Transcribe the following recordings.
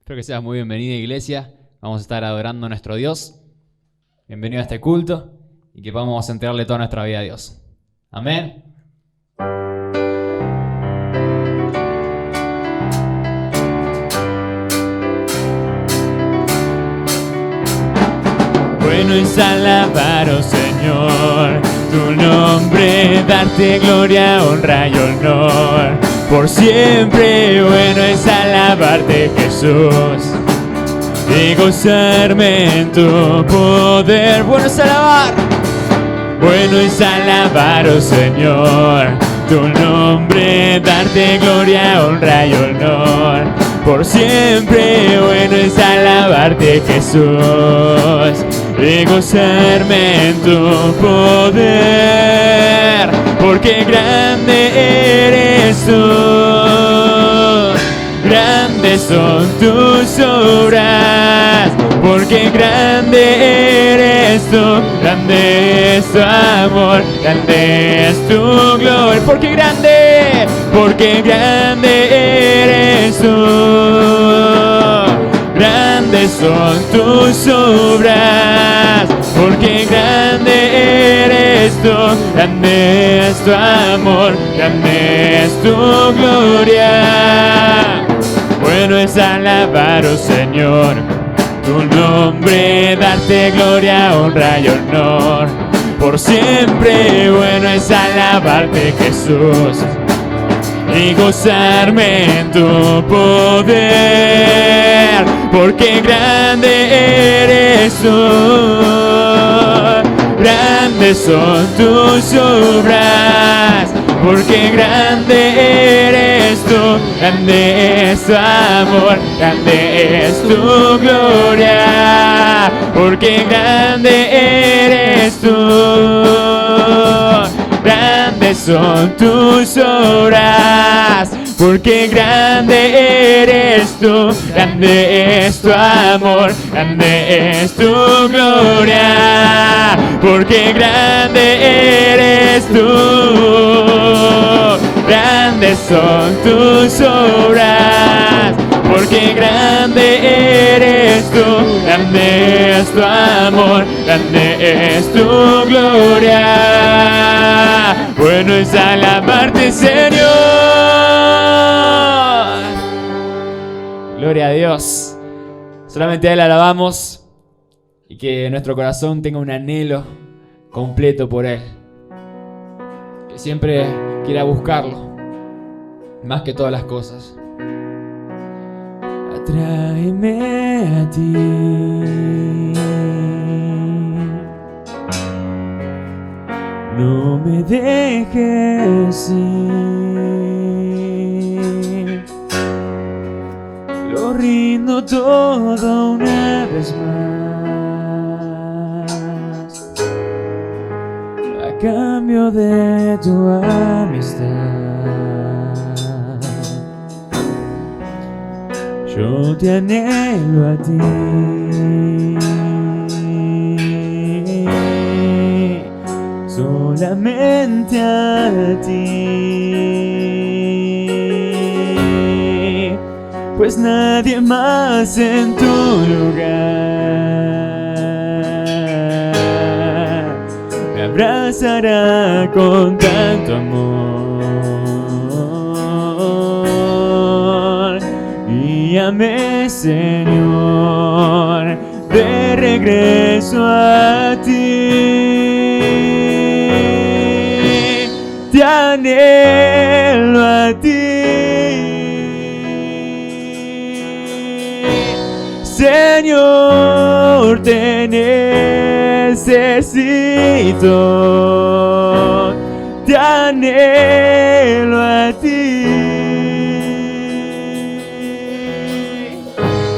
Espero que seas muy bienvenido, iglesia. Vamos a estar adorando a nuestro Dios. Bienvenido a este culto y que vamos a entregarle toda nuestra vida a Dios. Amén. Bueno es alabar, oh Señor, tu nombre, darte gloria, honra y honor. Por siempre bueno es alabarte, Jesús, y gozarme en tu poder. Bueno es alabar. Bueno es alabar, oh Señor, tu nombre, darte gloria, honra y honor. Por siempre bueno es alabarte, Jesús, y gozarme en tu poder, porque grande eres tú, grandes son tus obras, porque grande eres tú, grande es tu amor, grande es tu gloria, porque grande eres tú. Grandes son tus obras, porque grande eres tú, grande es tu amor, grande es tu gloria. Bueno es alabar, oh Señor, tu nombre, darte gloria, honra y honor. Por siempre bueno es alabarte, Jesús, y gozarme en tu poder, porque grande eres tú, grandes son tus obras, porque grande eres tú, grande es tu amor, grande es tu gloria, porque grande eres tú. Grandes son tus obras, porque grande eres tú, grande es tu amor, grande es tu gloria, porque grande eres tú. Grandes son tus obras, porque grande eres tú, grande es tu amor, grande es tu gloria. Bueno es alabarte, Señor. Gloria a Dios. Solamente a Él alabamos y que nuestro corazón tenga un anhelo completo por Él. Que siempre quiera buscarlo más que todas las cosas. Atráeme a ti, no me dejes ir, lo rindo todo una vez más, a cambio de tu amistad. Yo te anhelo a ti, solamente a ti, pues nadie más en tu lugar me abrazará con tanto amor. Guíame, Señor, de regreso a ti. Te anhelo a ti, Señor, te necesito. Te anhelo a ti.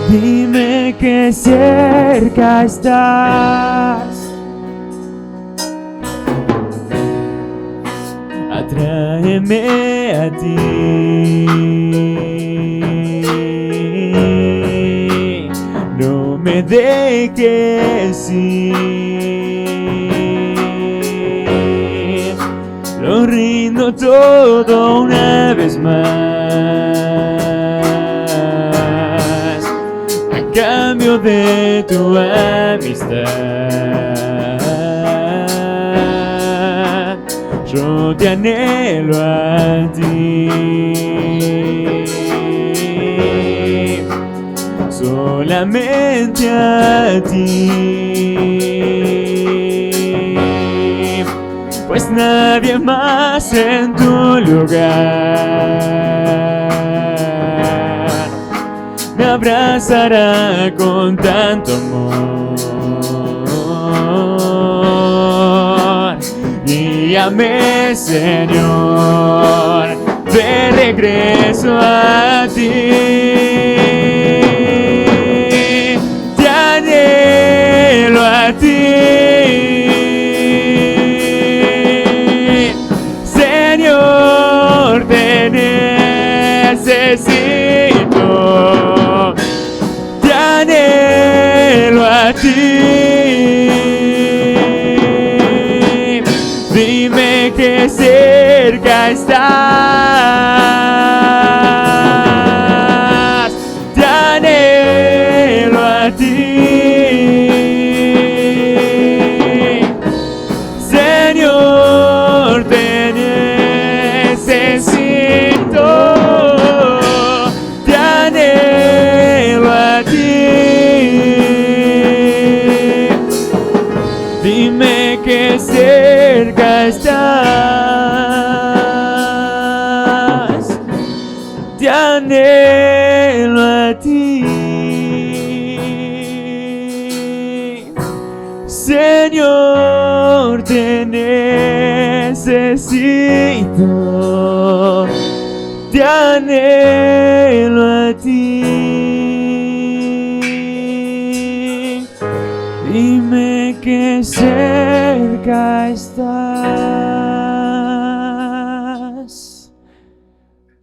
Dime que cerca estás, atráeme a ti, no me dejes ir, lo rindo todo una vez más, cambio de tu amistad, yo te anhelo a ti. Solamente a ti, pues nadie más en tu lugar me abrazará con tanto amor. Guíame, Señor, de regreso a ti. A ti, Señor, te necesito, te anhelo a ti. Dime que cerca estás, te anhelo a ti. Dime que cerca estás, te anhelo a ti. Señor, te necesito, te anhelo a ti. Dime que cerca estás.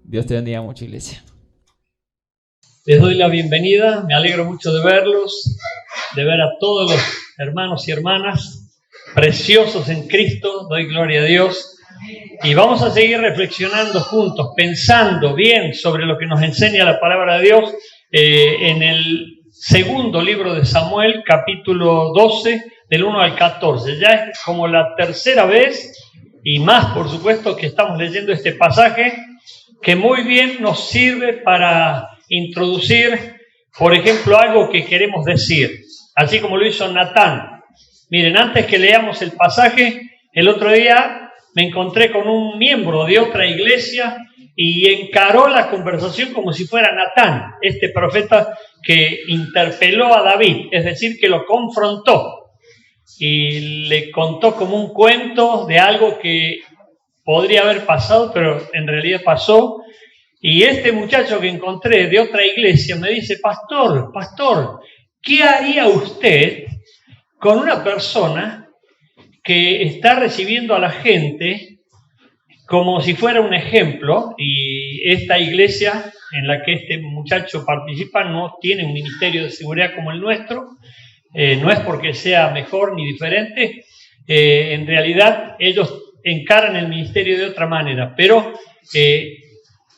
Dios te bendiga mucho, iglesia. Les doy la bienvenida, me alegro mucho de verlos, de ver a todos los hermanos y hermanas preciosos en Cristo, doy gloria a Dios. Y vamos a seguir reflexionando juntos, pensando bien sobre lo que nos enseña la palabra de Dios en el segundo libro de Samuel, capítulo 12, del 1 al 14. Ya es como la tercera vez, y más por supuesto, que estamos leyendo este pasaje, que muy bien nos sirve para introducir, por ejemplo, algo que queremos decir, así como lo hizo Natán. Miren, antes que leamos el pasaje, el otro día me encontré con un miembro de otra iglesia y encaró la conversación como si fuera Natán, este profeta que interpeló a David, es decir, que lo confrontó y le contó como un cuento de algo que podría haber pasado, pero en realidad pasó. Y este muchacho que encontré de otra iglesia me dice: pastor, ¿qué haría usted con una persona que está recibiendo a la gente como si fuera un ejemplo? Y esta iglesia en la que este muchacho participa no tiene un ministerio de seguridad como el nuestro. No es porque sea mejor ni diferente, en realidad ellos encaran el ministerio de otra manera, pero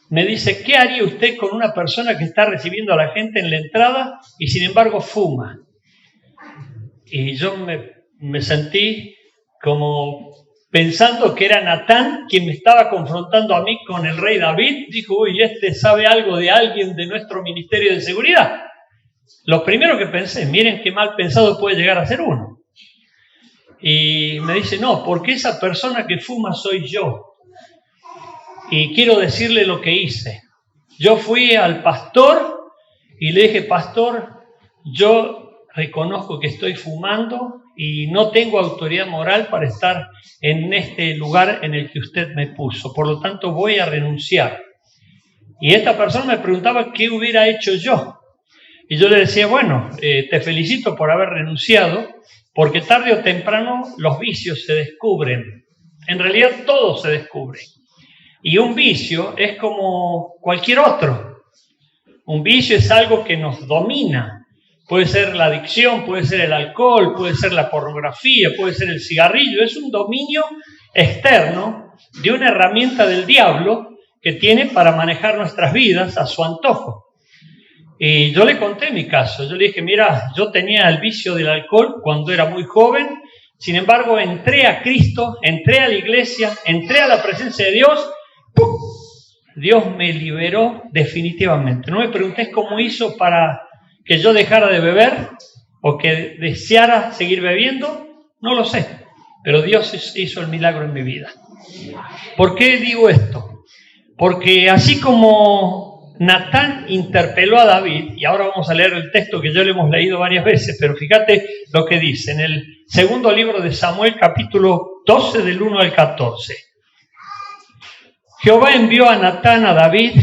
me dice: ¿qué haría usted con una persona que está recibiendo a la gente en la entrada y sin embargo fuma? Y yo me sentí como pensando que era Natán quien me estaba confrontando a mí con el rey David. Dijo: uy, este sabe algo de alguien de nuestro ministerio de seguridad. Lo primero que pensé, miren qué mal pensado puede llegar a ser uno. Y me dice: no, porque esa persona que fuma soy yo. Y quiero decirle lo que hice. Yo fui al pastor y le dije: pastor, yo reconozco que estoy fumando y no tengo autoridad moral para estar en este lugar en el que usted me puso. Por lo tanto, voy a renunciar. Y esta persona me preguntaba qué hubiera hecho yo. Y yo le decía: bueno, te felicito por haber renunciado, porque tarde o temprano los vicios se descubren. En realidad todo se descubre. Y un vicio es como cualquier otro. Un vicio es algo que nos domina. Puede ser la adicción, puede ser el alcohol, puede ser la pornografía, puede ser el cigarrillo. Es un dominio externo de una herramienta del diablo que tiene para manejar nuestras vidas a su antojo. Y yo le conté mi caso. Yo le dije, mira, yo tenía el vicio del alcohol cuando era muy joven. Sin embargo, entré a Cristo, entré a la iglesia, entré a la presencia de Dios. ¡Pum! Dios me liberó definitivamente. No me preguntes cómo hizo para que yo dejara de beber o que deseara seguir bebiendo. No lo sé. Pero Dios hizo el milagro en mi vida. ¿Por qué digo esto? Porque así como Natán interpeló a David, y ahora vamos a leer el texto que ya lo hemos leído varias veces, pero fíjate lo que dice en el segundo libro de Samuel, capítulo 12, del 1 al 14. Jehová envió a Natán a David,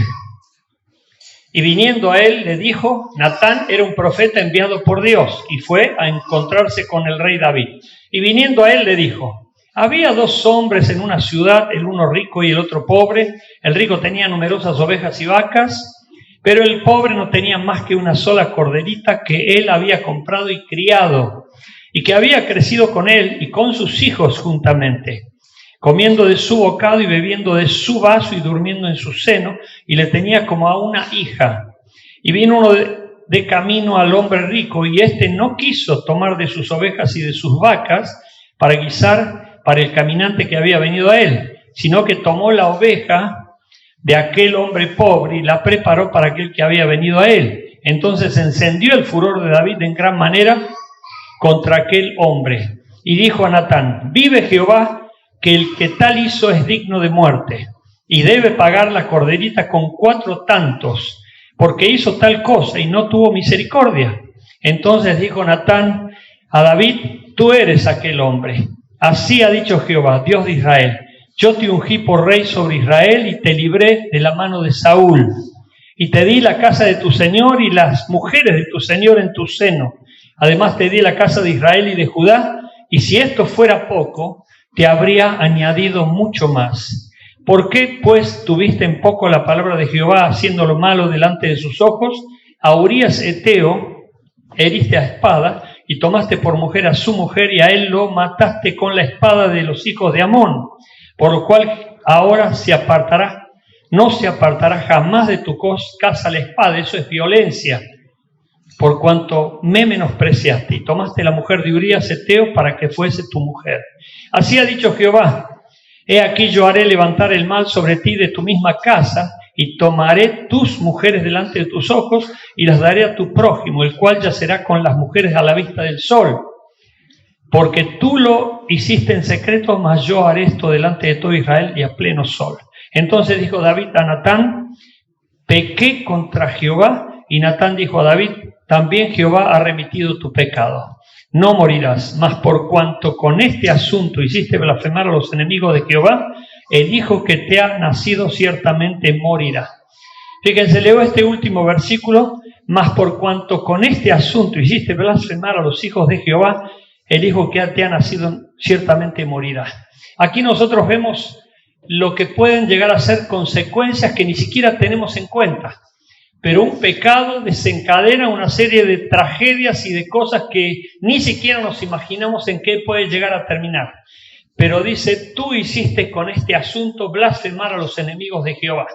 y viniendo a él le dijo, Natán era un profeta enviado por Dios, y fue a encontrarse con el rey David. Y viniendo a él le dijo, había dos hombres en una ciudad, el uno rico y el otro pobre. El rico tenía numerosas ovejas y vacas, pero el pobre no tenía más que una sola corderita que él había comprado y criado, y que había crecido con él y con sus hijos juntamente, comiendo de su bocado y bebiendo de su vaso y durmiendo en su seno, y le tenía como a una hija. Y vino uno de camino al hombre rico, y éste no quiso tomar de sus ovejas y de sus vacas para guisar para el caminante que había venido a él, sino que tomó la oveja de aquel hombre pobre y la preparó para aquel que había venido a él. Entonces encendió el furor de David en gran manera contra aquel hombre, y dijo a Natán, vive Jehová, que el que tal hizo es digno de muerte, y debe pagar la corderita con 4 tantos, porque hizo tal cosa y no tuvo misericordia. Entonces dijo Natán a David, tú eres aquel hombre. Así ha dicho Jehová, Dios de Israel, yo te ungí por rey sobre Israel y te libré de la mano de Saúl. Y te di la casa de tu señor y las mujeres de tu señor en tu seno. Además te di la casa de Israel y de Judá, y si esto fuera poco, te habría añadido mucho más. ¿Por qué, pues, tuviste en poco la palabra de Jehová, haciendo lo malo delante de sus ojos? A Urías Eteo heriste a espada, y tomaste por mujer a su mujer, y a él lo mataste con la espada de los hijos de Amón, por lo cual ahora no se apartará jamás de tu casa la espada. Eso es violencia, por cuanto me menospreciaste, y tomaste la mujer de Urías Eteo para que fuese tu mujer. Así ha dicho Jehová, he aquí yo haré levantar el mal sobre ti de tu misma casa, y tomaré tus mujeres delante de tus ojos, y las daré a tu prójimo, el cual yacerá con las mujeres a la vista del sol. Porque tú lo hiciste en secreto, mas yo haré esto delante de todo Israel y a pleno sol. Entonces dijo David a Natán, pequé contra Jehová, y Natán dijo a David, también Jehová ha remitido tu pecado. No morirás, mas por cuanto con este asunto hiciste blasfemar a los enemigos de Jehová, el hijo que te ha nacido ciertamente morirá. Fíjense, leo este último versículo, mas por cuanto con este asunto hiciste blasfemar a los hijos de Jehová, el hijo que te ha nacido ciertamente morirá. Aquí nosotros vemos lo que pueden llegar a ser consecuencias que ni siquiera tenemos en cuenta. Pero un pecado desencadena una serie de tragedias y de cosas que ni siquiera nos imaginamos en qué puede llegar a terminar. Pero dice, tú hiciste con este asunto blasfemar a los enemigos de Jehová.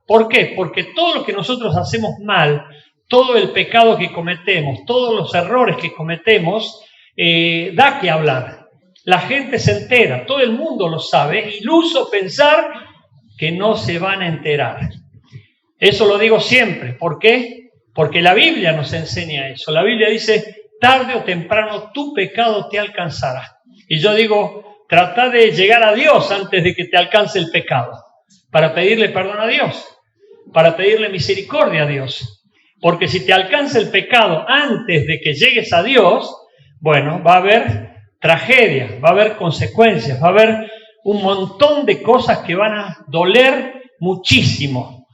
¿Por qué? Porque todo lo que nosotros hacemos mal, todo el pecado que cometemos, todos los errores que cometemos, da que hablar. La gente se entera, todo el mundo lo sabe. Iluso pensar que no se van a enterar. Eso lo digo siempre. ¿Por qué? Porque la Biblia nos enseña eso. La Biblia dice, tarde o temprano tu pecado te alcanzará. Y yo digo, trata de llegar a Dios antes de que te alcance el pecado, para pedirle perdón a Dios, para pedirle misericordia a Dios. Porque si te alcanza el pecado antes de que llegues a Dios, bueno, va a haber tragedias, va a haber consecuencias, va a haber un montón de cosas que van a doler muchísimo.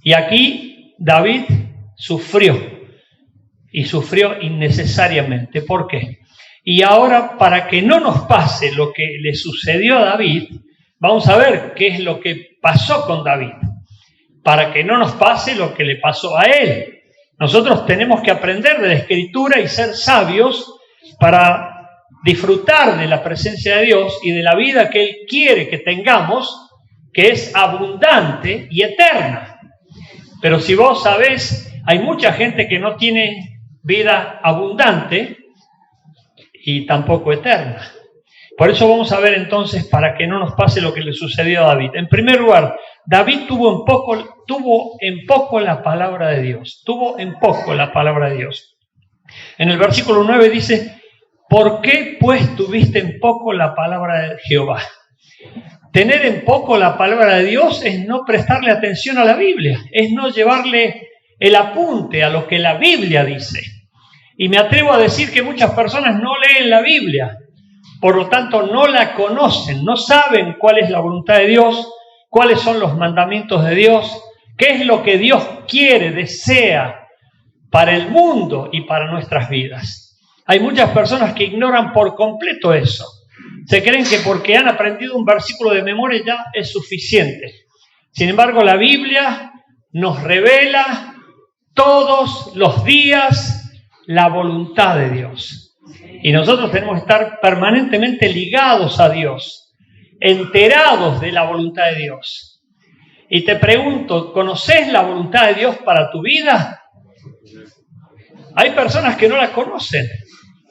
Y aquí David sufrió, y sufrió innecesariamente. ¿Por qué? Y ahora, para que no nos pase lo que le sucedió a David, vamos a ver qué es lo que pasó con David. Para que no nos pase lo que le pasó a él. Nosotros tenemos que aprender de la Escritura y ser sabios para disfrutar de la presencia de Dios y de la vida que Él quiere que tengamos, que es abundante y eterna. Pero si vos sabés Hay mucha gente que no tiene vida abundante y tampoco eterna. Por eso vamos a ver entonces, para que no nos pase lo que le sucedió a David. En primer lugar, David tuvo en poco la palabra de Dios. Tuvo en poco la palabra de Dios. En el versículo 9 dice, ¿por qué pues tuviste en poco la palabra de Jehová? Tener en poco la palabra de Dios es no prestarle atención a la Biblia, es no llevarle el apunte a lo que la Biblia dice. Y me atrevo a decir que muchas personas no leen la Biblia, por lo tanto no la conocen, no saben cuál es la voluntad de Dios, cuáles son los mandamientos de Dios, qué es lo que Dios quiere, desea para el mundo y para nuestras vidas. Hay muchas personas que ignoran por completo eso. Se creen que porque han aprendido un versículo de memoria ya es suficiente. Sin embargo, la Biblia nos revela todos los días la voluntad de Dios. Y nosotros tenemos que estar permanentemente ligados a Dios, enterados de la voluntad de Dios. Y te pregunto, ¿conoces la voluntad de Dios para tu vida? Hay personas que no la conocen.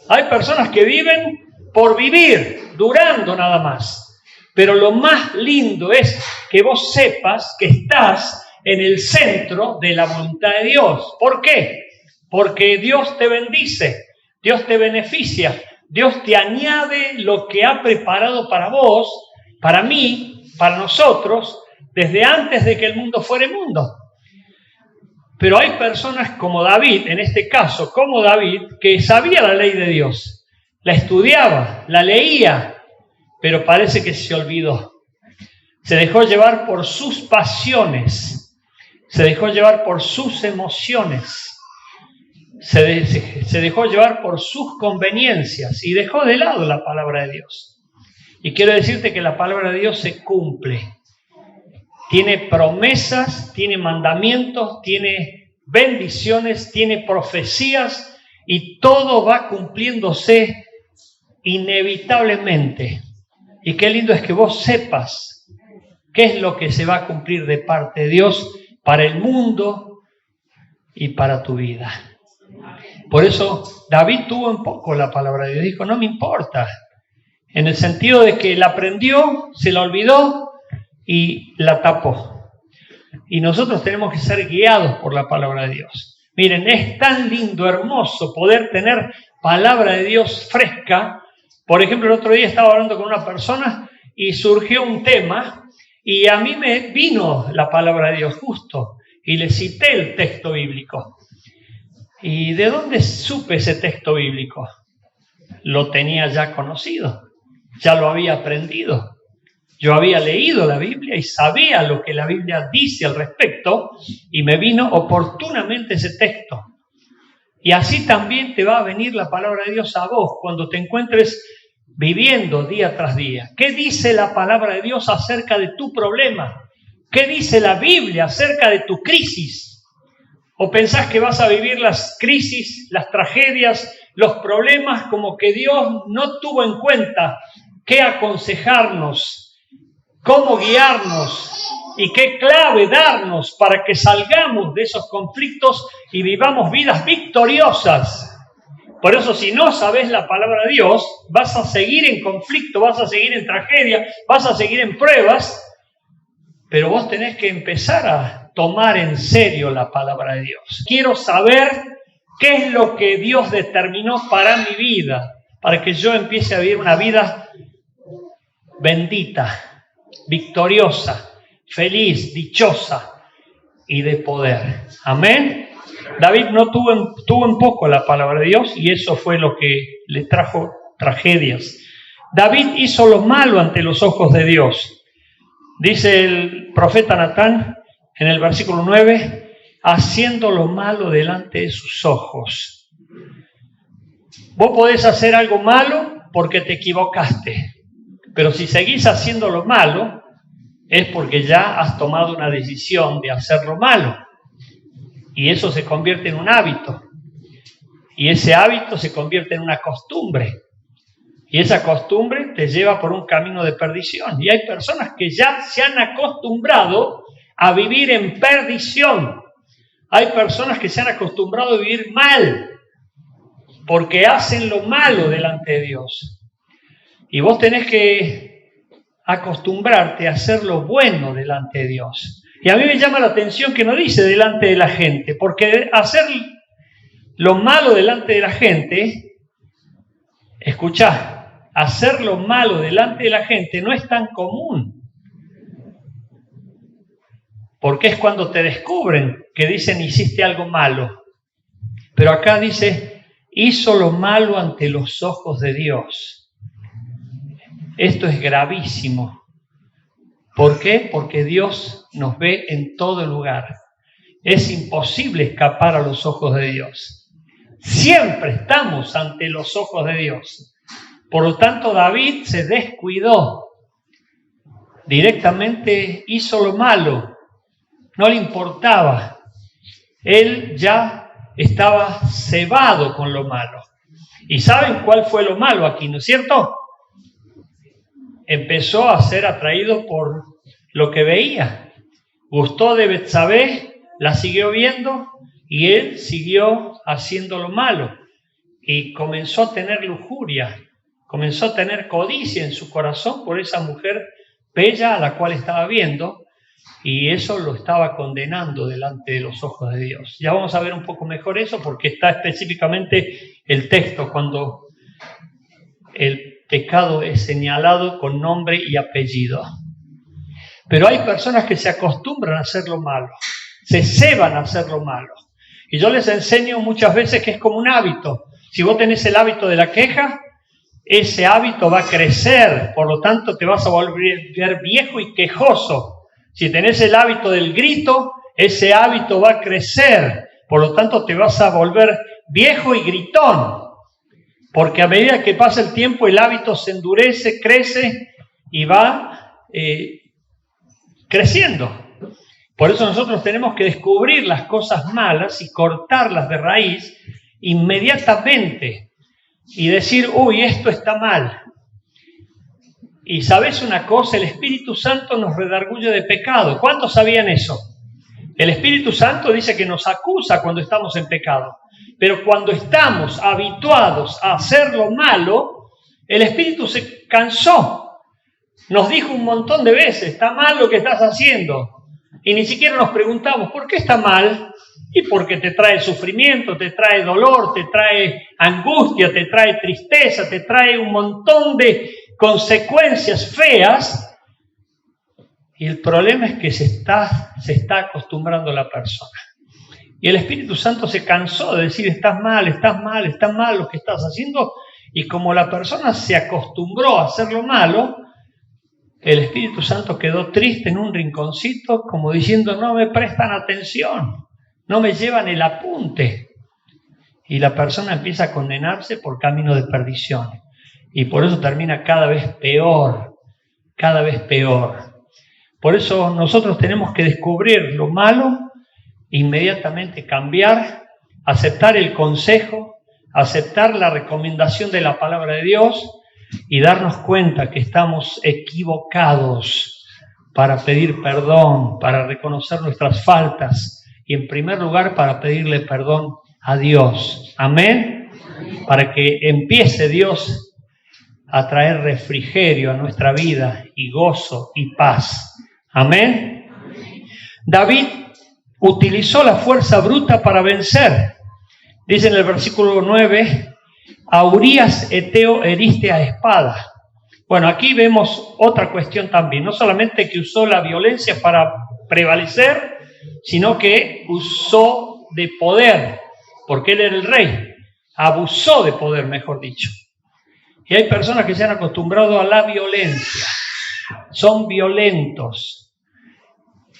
Hay personas que viven por vivir, durando nada más. Pero lo más lindo es que vos sepas que estás en el centro de la voluntad de Dios. ¿Por qué? Porque Dios te bendice, Dios te beneficia, Dios te añade lo que ha preparado para vos, para mí, para nosotros, desde antes de que el mundo fuera mundo. Pero hay personas como David, en este caso, como David, que sabía la ley de Dios, la estudiaba, la leía, pero parece que se olvidó. Se dejó llevar por sus pasiones, se dejó llevar por sus emociones, se dejó llevar por sus conveniencias y dejó de lado la palabra de Dios. Y quiero decirte que la palabra de Dios se cumple. Tiene promesas, tiene mandamientos, tiene bendiciones, tiene profecías y todo va cumpliéndose inevitablemente. Y qué lindo es que vos sepas qué es lo que se va a cumplir de parte de Dios para el mundo y para tu vida. Por eso David tuvo en poco la palabra de Dios. Dijo, no me importa. En el sentido de que la aprendió, se la olvidó y la tapó. Y nosotros tenemos que ser guiados por la palabra de Dios. Miren, es tan lindo, hermoso poder tener palabra de Dios fresca. Por ejemplo, el otro día estaba hablando con una persona y surgió un tema y a mí me vino la palabra de Dios justo y le cité el texto bíblico. ¿Y de dónde supe ese texto bíblico? Lo tenía ya conocido, ya lo había aprendido. Yo había leído la Biblia y sabía lo que la Biblia dice al respecto y me vino oportunamente ese texto. Y así también te va a venir la palabra de Dios a vos cuando te encuentres viviendo día tras día. ¿Qué dice la palabra de Dios acerca de tu problema? ¿Qué dice la Biblia acerca de tu crisis? ¿O pensás que vas a vivir las crisis, las tragedias, los problemas como que Dios no tuvo en cuenta qué aconsejarnos, cómo guiarnos y qué clave darnos para que salgamos de esos conflictos y vivamos vidas victoriosas? Por eso, si no sabes la palabra de Dios, vas a seguir en conflicto, vas a seguir en tragedia, vas a seguir en pruebas, pero vos tenés que empezar a tomar en serio la palabra de Dios. Quiero saber qué es lo que Dios determinó para mi vida, para que yo empiece a vivir una vida bendita, victoriosa, feliz, dichosa y de poder. Amén. David no tuvo en poco la palabra de Dios y eso fue lo que le trajo tragedias. David hizo lo malo ante los ojos de Dios. Dice el profeta Natán en el versículo 9, haciendo lo malo delante de sus ojos. Vos podés hacer algo malo porque te equivocaste, pero si seguís haciendo lo malo es porque ya has tomado una decisión de hacer lo malo. Y eso se convierte en un hábito. Y ese hábito se convierte en una costumbre. Y esa costumbre te lleva por un camino de perdición. Y hay personas que ya se han acostumbrado a vivir en perdición. Hay personas que se han acostumbrado a vivir mal, porque hacen lo malo delante de Dios. Y vos tenés que acostumbrarte a hacer lo bueno delante de Dios. Y a mí me llama la atención que no dice delante de la gente, porque hacer lo malo delante de la gente, escuchá, hacer lo malo delante de la gente no es tan común. Porque es cuando te descubren que dicen hiciste algo malo. Pero acá dice, hizo lo malo ante los ojos de Dios. Esto es gravísimo. ¿Por qué? Porque Dios nos ve en todo lugar. Es imposible escapar a los ojos de Dios. Siempre estamos ante los ojos de Dios. Por lo tanto, David se descuidó. Directamente hizo lo malo. No le importaba. Él ya estaba cebado con lo malo. ¿Y saben cuál fue lo malo aquí, no es cierto? Empezó a ser atraído por lo que veía. Gustó de Betsabé, la siguió viendo y él siguió haciendo lo malo. Y comenzó a tener lujuria, comenzó a tener codicia en su corazón por esa mujer bella a la cual estaba viendo. Y eso lo estaba condenando delante de los ojos de Dios. Ya vamos a ver un poco mejor eso porque está específicamente el texto cuando el pecado es señalado con nombre y apellido. Pero hay personas que se acostumbran a hacer lo malo, se ceban a hacer lo malo. Y yo les enseño muchas veces que es como un hábito. Si vos tenés el hábito de la queja, ese hábito va a crecer, por lo tanto te vas a volver viejo y quejoso. Si tenés el hábito del grito, ese hábito va a crecer. Por lo tanto, te vas a volver viejo y gritón. Porque a medida que pasa el tiempo, el hábito se endurece, crece y va creciendo. Por eso nosotros tenemos que descubrir las cosas malas y cortarlas de raíz inmediatamente. Y decir, uy, esto está mal. Y ¿sabes una cosa? El Espíritu Santo nos redarguye de pecado. ¿Cuántos sabían eso? El Espíritu Santo dice que nos acusa cuando estamos en pecado. Pero cuando estamos habituados a hacer lo malo, el Espíritu se cansó. Nos dijo un montón de veces, está mal lo que estás haciendo. Y ni siquiera nos preguntamos, ¿por qué está mal? Y porque te trae sufrimiento, te trae dolor, te trae angustia, te trae tristeza, te trae un montón de consecuencias feas. Y el problema es que se está acostumbrando la persona. Y el Espíritu Santo se cansó de decir, está mal lo que estás haciendo. Y como la persona se acostumbró a hacer lo malo, el Espíritu Santo quedó triste en un rinconcito, como diciendo, no me prestan atención, no me llevan el apunte. Y la persona empieza a condenarse por camino de perdición. Y por eso termina cada vez peor, cada vez peor. Por eso nosotros tenemos que descubrir lo malo, inmediatamente cambiar, aceptar el consejo, aceptar la recomendación de la palabra de Dios y darnos cuenta que estamos equivocados para pedir perdón, para reconocer nuestras faltas y en primer lugar para pedirle perdón a Dios. Amén. Para que empiece Dios a traer refrigerio a nuestra vida y gozo y paz. Amén. David utilizó la fuerza bruta para vencer. Dice en el versículo 9, a Urías Eteo heriste a espada. Bueno, aquí vemos otra cuestión también. No solamente que usó la violencia para prevalecer, sino que usó de poder, porque él era el rey. Abusó de poder, mejor dicho. Y hay personas que se han acostumbrado a la violencia. Son violentos.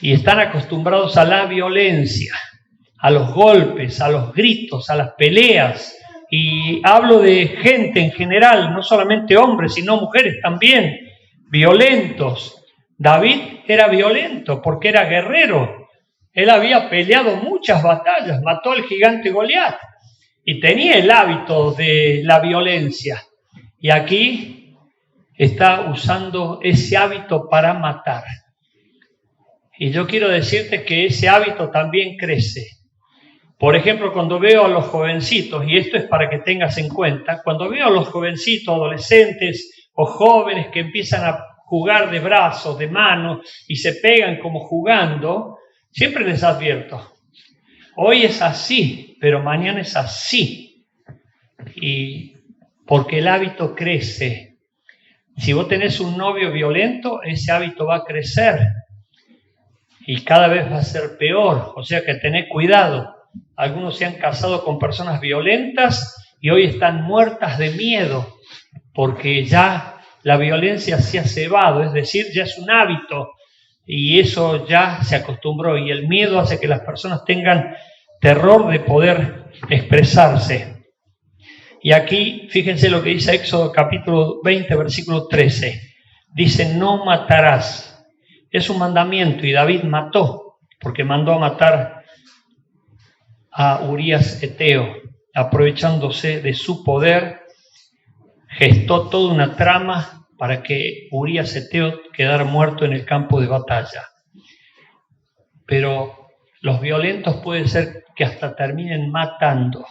Y están acostumbrados a la violencia, a los golpes, a los gritos, a las peleas. Y hablo de gente en general, no solamente hombres, sino mujeres también, violentos. David era violento porque era guerrero. Él había peleado muchas batallas, mató al gigante Goliat y tenía el hábito de la violencia. Y aquí está usando ese hábito para matar. Y yo quiero decirte que ese hábito también crece. Por ejemplo, cuando veo a los jovencitos, y esto es para que tengas en cuenta, cuando veo a los jovencitos, adolescentes o jóvenes que empiezan a jugar de brazos, de manos y se pegan como jugando, siempre les advierto, hoy es así, pero mañana es así. Y porque el hábito crece. Si vos tenés un novio violento, ese hábito va a crecer y cada vez va a ser peor. O sea que tenés cuidado. Algunos se han casado con personas violentas y hoy están muertas de miedo porque ya la violencia se ha cebado, es decir, ya es un hábito y eso ya se acostumbró y el miedo hace que las personas tengan terror de poder expresarse. Y aquí, fíjense lo que dice Éxodo capítulo 20, versículo 13. Dice, no matarás. Es un mandamiento y David mató, porque mandó a matar a Urías Eteo, aprovechándose de su poder, gestó toda una trama para que Urías Eteo quedara muerto en el campo de batalla. Pero los violentos puede ser que hasta terminen matando.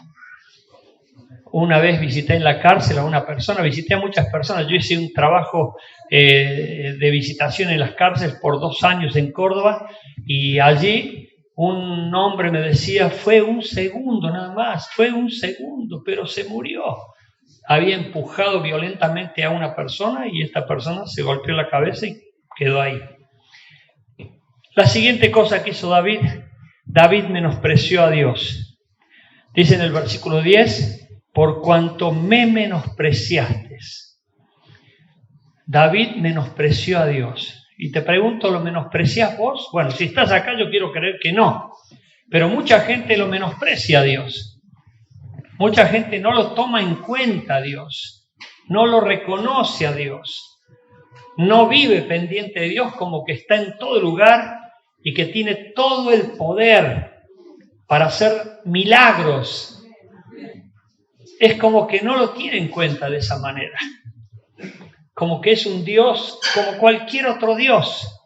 Una vez visité en la cárcel a una persona, visité a muchas personas, yo hice un trabajo de visitación en las cárceles por 2 años en Córdoba y allí un hombre me decía, fue un segundo nada más, fue un segundo, pero se murió. Había empujado violentamente a una persona y esta persona se golpeó la cabeza y quedó ahí. La siguiente cosa que hizo David, David menospreció a Dios. Dice en el versículo 10, por cuanto me menospreciaste. David menospreció a Dios. Y te pregunto, ¿lo menospreciás vos? Bueno, si estás acá yo quiero creer que no. Pero mucha gente lo menosprecia a Dios. Mucha gente no lo toma en cuenta a Dios. No lo reconoce a Dios. No vive pendiente de Dios como que está en todo lugar y que tiene todo el poder para hacer milagros. Es como que no lo tiene en cuenta de esa manera. Como que es un Dios como cualquier otro Dios.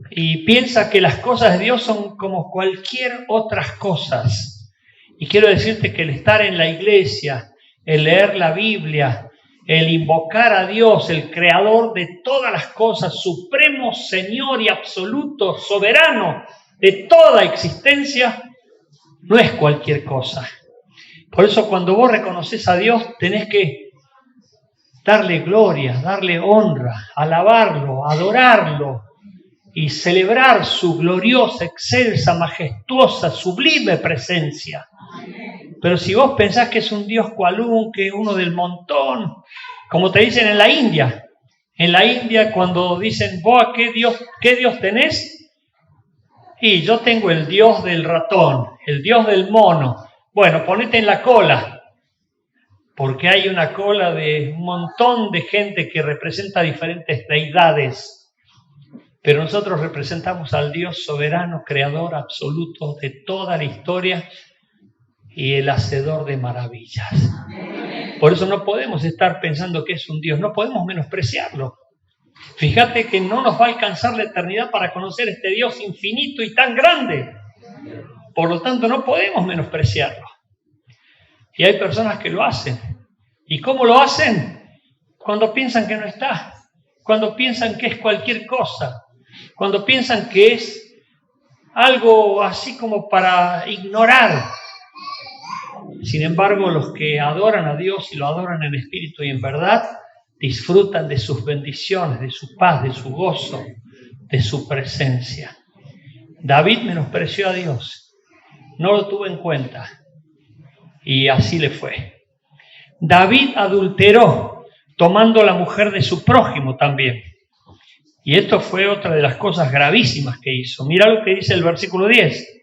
Y piensa que las cosas de Dios son como cualquier otras cosas. Y quiero decirte que el estar en la iglesia, el leer la Biblia, el invocar a Dios, el creador de todas las cosas, supremo Señor y absoluto, soberano de toda existencia, no es cualquier cosa. Por eso cuando vos reconoces a Dios, tenés que darle gloria, darle honra, alabarlo, adorarlo y celebrar su gloriosa, excelsa, majestuosa, sublime presencia. Pero si vos pensás que es un Dios cualún, que es uno del montón, como te dicen en la India cuando dicen, vos, ¿qué Dios tenés? Y yo tengo el Dios del ratón, el Dios del mono. Bueno, ponete en la cola, porque hay una cola de un montón de gente que representa diferentes deidades, pero nosotros representamos al Dios soberano, creador absoluto de toda la historia y el hacedor de maravillas. Por eso no podemos estar pensando que es un Dios, no podemos menospreciarlo. Fíjate que no nos va a alcanzar la eternidad para conocer este Dios infinito y tan grande. Por lo tanto, no podemos menospreciarlo. Y hay personas que lo hacen. ¿Y cómo lo hacen? Cuando piensan que no está. Cuando piensan que es cualquier cosa. Cuando piensan que es algo así como para ignorar. Sin embargo, los que adoran a Dios y lo adoran en espíritu y en verdad, disfrutan de sus bendiciones, de su paz, de su gozo, de su presencia. David menospreció a Dios. No lo tuvo en cuenta y así le fue. David adulteró tomando la mujer de su prójimo también. Y esto fue otra de las cosas gravísimas que hizo. Mira lo que dice el versículo 10.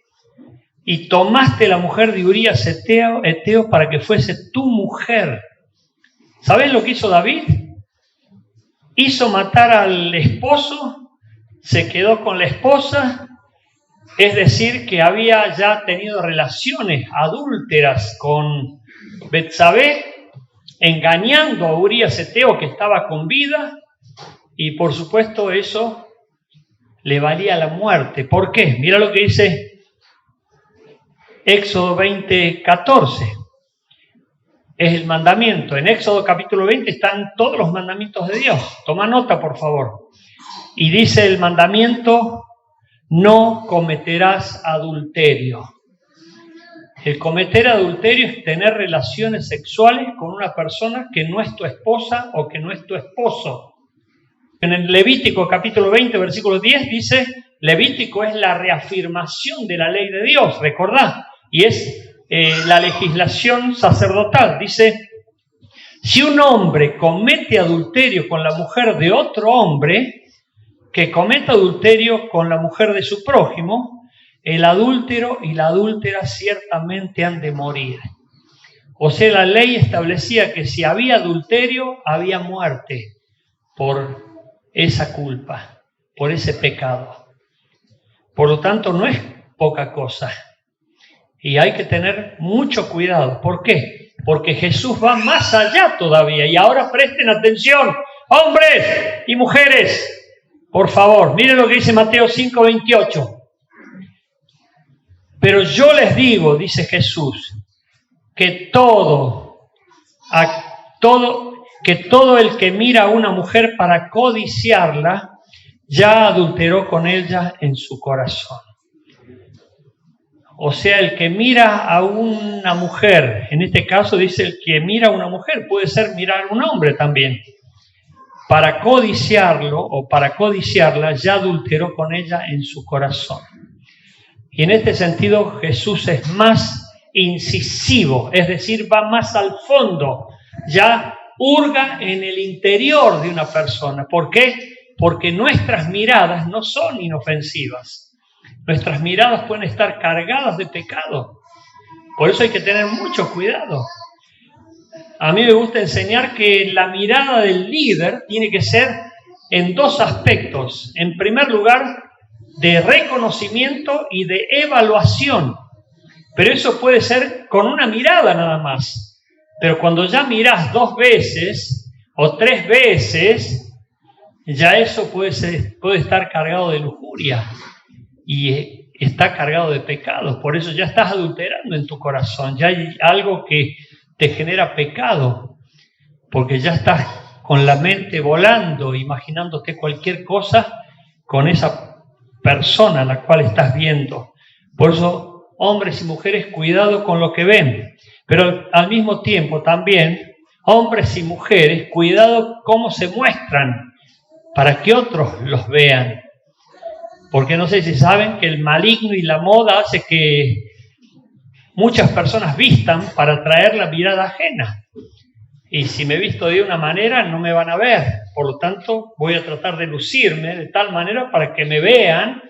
Y tomaste la mujer de Urías Eteo para que fuese tu mujer. ¿Sabes lo que hizo David? Hizo matar al esposo, se quedó con la esposa. Es decir, que había ya tenido relaciones adúlteras con Betsabé, engañando a Urías Eteo que estaba con vida, y por supuesto eso le valía la muerte. ¿Por qué? Mira lo que dice Éxodo 20:14. Es el mandamiento. En Éxodo capítulo 20 están todos los mandamientos de Dios. Toma nota, por favor. Y dice el mandamiento: no cometerás adulterio. El cometer adulterio es tener relaciones sexuales con una persona que no es tu esposa o que no es tu esposo. En el Levítico capítulo 20, versículo 10 dice: Levítico es la reafirmación de la ley de Dios, recordá, y es la legislación sacerdotal. Dice: si un hombre comete adulterio con la mujer de otro hombre, que cometa adulterio con la mujer de su prójimo, el adúltero y la adúltera ciertamente han de morir. O sea, la ley establecía que si había adulterio, había muerte por esa culpa, por ese pecado. Por lo tanto, no es poca cosa. Y hay que tener mucho cuidado. ¿Por qué? Porque Jesús va más allá todavía. Y ahora presten atención, hombres y mujeres. Por favor, miren lo que dice Mateo 5:28. Pero yo les digo, dice Jesús, que todo el que mira a una mujer para codiciarla, ya adulteró con ella en su corazón. O sea, el que mira a una mujer, en este caso dice el que mira a una mujer, puede ser mirar a un hombre también, para codiciarlo o para codiciarla, ya adulteró con ella en su corazón. Y en este sentido Jesús es más incisivo, es decir, va más al fondo, ya hurga en el interior de una persona. ¿Por qué? Porque nuestras miradas no son inofensivas. Nuestras miradas pueden estar cargadas de pecado. Por eso hay que tener mucho cuidado. A mí me gusta enseñar que la mirada del líder tiene que ser en dos aspectos. En primer lugar, de reconocimiento y de evaluación. Pero eso puede ser con una mirada nada más. Pero cuando ya mirás 2 veces o 3 veces, ya eso puede estar cargado de lujuria y está cargado de pecados. Por eso ya estás adulterando en tu corazón. Ya hay algo que te genera pecado, porque ya estás con la mente volando, imaginándote cualquier cosa con esa persona a la cual estás viendo. Por eso, hombres y mujeres, cuidado con lo que ven. Pero al mismo tiempo también, hombres y mujeres, cuidado cómo se muestran para que otros los vean. Porque no sé si saben que el maligno y la moda hace que muchas personas vistan para atraer la mirada ajena. Y si me visto de una manera, no me van a ver. Por lo tanto, voy a tratar de lucirme de tal manera para que me vean.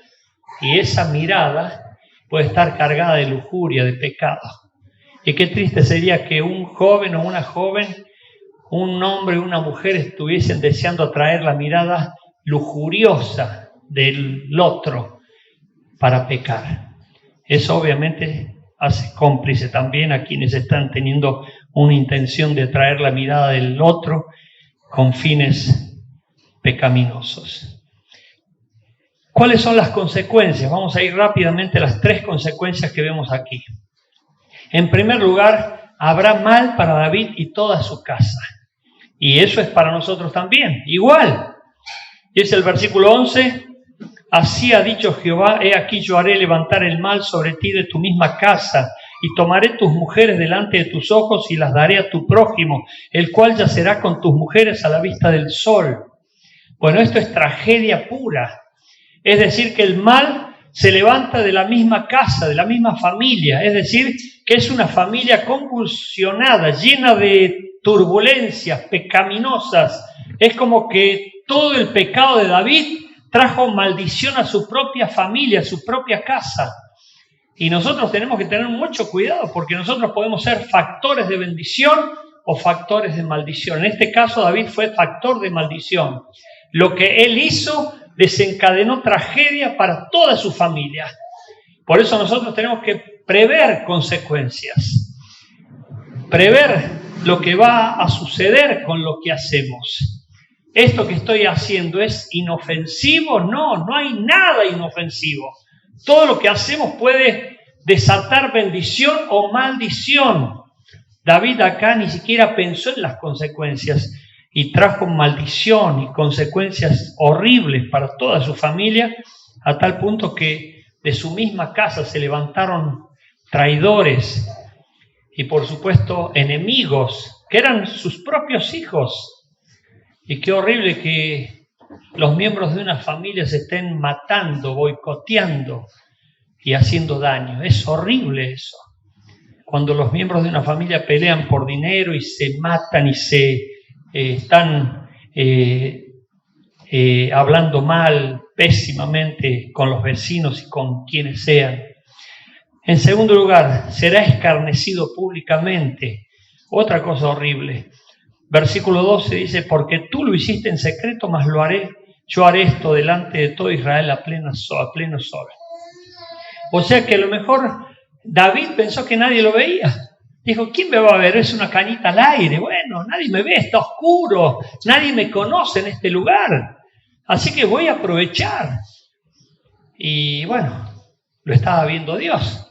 Y esa mirada puede estar cargada de lujuria, de pecado. Y qué triste sería que un joven o una joven, un hombre o una mujer estuviesen deseando atraer la mirada lujuriosa del otro para pecar. Eso obviamente hace cómplice también a quienes están teniendo una intención de atraer la mirada del otro con fines pecaminosos. ¿Cuáles son las consecuencias? Vamos a ir rápidamente a las 3 consecuencias que vemos aquí. En primer lugar, habrá mal para David y toda su casa. Y eso es para nosotros también, igual. Dice el versículo 11, así ha dicho Jehová, he aquí yo haré levantar el mal sobre ti de tu misma casa, y tomaré tus mujeres delante de tus ojos y las daré a tu prójimo, el cual yacerá con tus mujeres a la vista del sol. Bueno, esto es tragedia pura. Es decir, que el mal se levanta de la misma casa, de la misma familia. Es decir, que es una familia convulsionada, llena de turbulencias pecaminosas. Es como que todo el pecado de David trajo maldición a su propia familia, a su propia casa. Y nosotros tenemos que tener mucho cuidado, porque nosotros podemos ser factores de bendición o factores de maldición. En este caso, David fue factor de maldición. Lo que él hizo desencadenó tragedia para toda su familia. Por eso nosotros tenemos que prever consecuencias, prever lo que va a suceder con lo que hacemos. ¿Esto que estoy haciendo es inofensivo? No, no hay nada inofensivo. Todo lo que hacemos puede desatar bendición o maldición. David acá ni siquiera pensó en las consecuencias y trajo maldición y consecuencias horribles para toda su familia, a tal punto que de su misma casa se levantaron traidores y por supuesto enemigos, que eran sus propios hijos. Y qué horrible que los miembros de una familia se estén matando, boicoteando y haciendo daño. Es horrible eso. Cuando los miembros de una familia pelean por dinero y se matan y se están hablando mal, pésimamente con los vecinos y con quienes sean. En segundo lugar, será escarnecido públicamente. Otra cosa horrible. Versículo 12 dice, porque tú lo hiciste en secreto, mas lo haré. Yo haré esto delante de todo Israel a pleno sol. O sea que a lo mejor David pensó que nadie lo veía. Dijo, ¿quién me va a ver? Es una cañita al aire. Bueno, nadie me ve, está oscuro. Nadie me conoce en este lugar. Así que voy a aprovechar. Y bueno, lo estaba viendo Dios.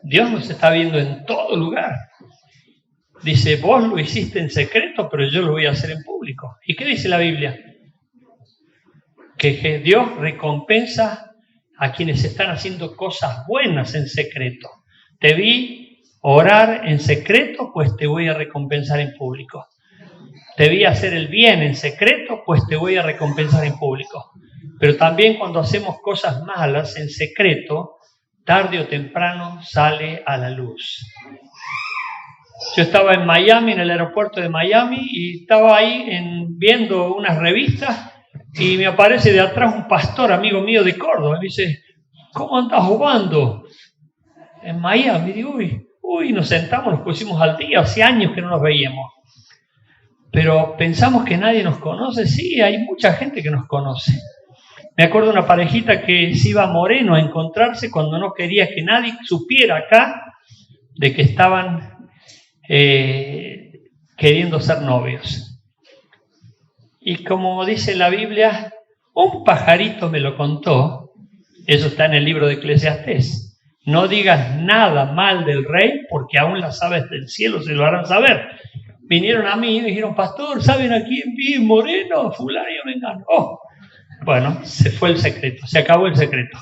Dios nos está viendo en todo lugar. Dice, vos lo hiciste en secreto, pero yo lo voy a hacer en público. ¿Y qué dice la Biblia? Que Dios recompensa a quienes están haciendo cosas buenas en secreto. Te vi orar en secreto, pues te voy a recompensar en público. Te vi hacer el bien en secreto, pues te voy a recompensar en público. Pero también cuando hacemos cosas malas en secreto, tarde o temprano sale a la luz. Yo estaba en Miami, en el aeropuerto de Miami, y estaba ahí viendo unas revistas y me aparece de atrás un pastor amigo mío de Córdoba. Me dice, ¿cómo andás jugando en Miami? Y digo, uy, nos sentamos, nos pusimos al día, hace años que no nos veíamos. Pero pensamos que nadie nos conoce. Sí, hay mucha gente que nos conoce. Me acuerdo de una parejita que se iba a Moreno a encontrarse cuando no quería que nadie supiera acá de que estaban queriendo ser novios. Y como dice la Biblia, un pajarito me lo contó. Eso está en el libro de Eclesiastés. No digas nada mal del rey, porque aún las aves del cielo se lo harán saber. Vinieron a mí y me dijeron, pastor, ¿saben a quién vi en Moreno? Fulano y Mengano. Oh, bueno, se fue el secreto, se acabó el secreto.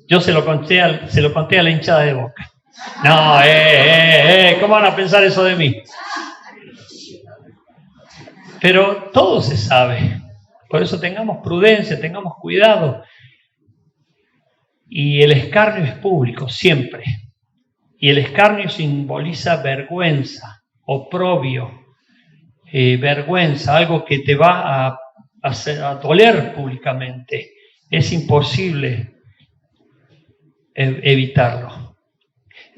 Yo se lo conté a la hinchada de Boca. No, ¿cómo van a pensar eso de mí? Pero todo se sabe. Por eso tengamos prudencia, tengamos cuidado. Y el escarnio es público, siempre. Y el escarnio simboliza vergüenza, oprobio, vergüenza, algo que te va a doler públicamente. Es imposible evitarlo.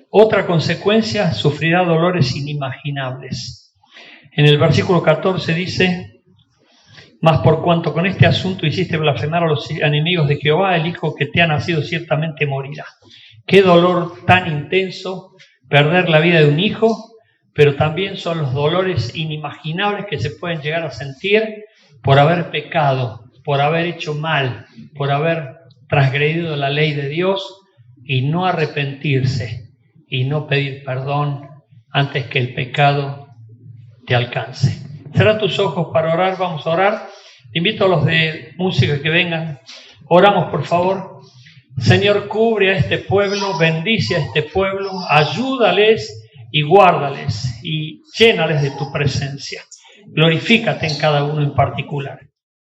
Otra consecuencia, sufrirá dolores inimaginables. En el versículo 14 dice, mas por cuanto con este asunto hiciste blasfemar a los enemigos de Jehová, el hijo que te ha nacido ciertamente morirá. Qué dolor tan intenso perder la vida de un hijo, pero también son los dolores inimaginables que se pueden llegar a sentir por haber pecado, por haber hecho mal, por haber transgredido la ley de Dios y no arrepentirse y no pedir perdón antes que el pecado te alcance. Cierra tus ojos para orar, vamos a orar. Invito a los de música que vengan. Oramos, por favor. Señor, cubre a este pueblo, bendice a este pueblo, ayúdales y guárdales y llénales de tu presencia. Glorifícate en cada uno en particular.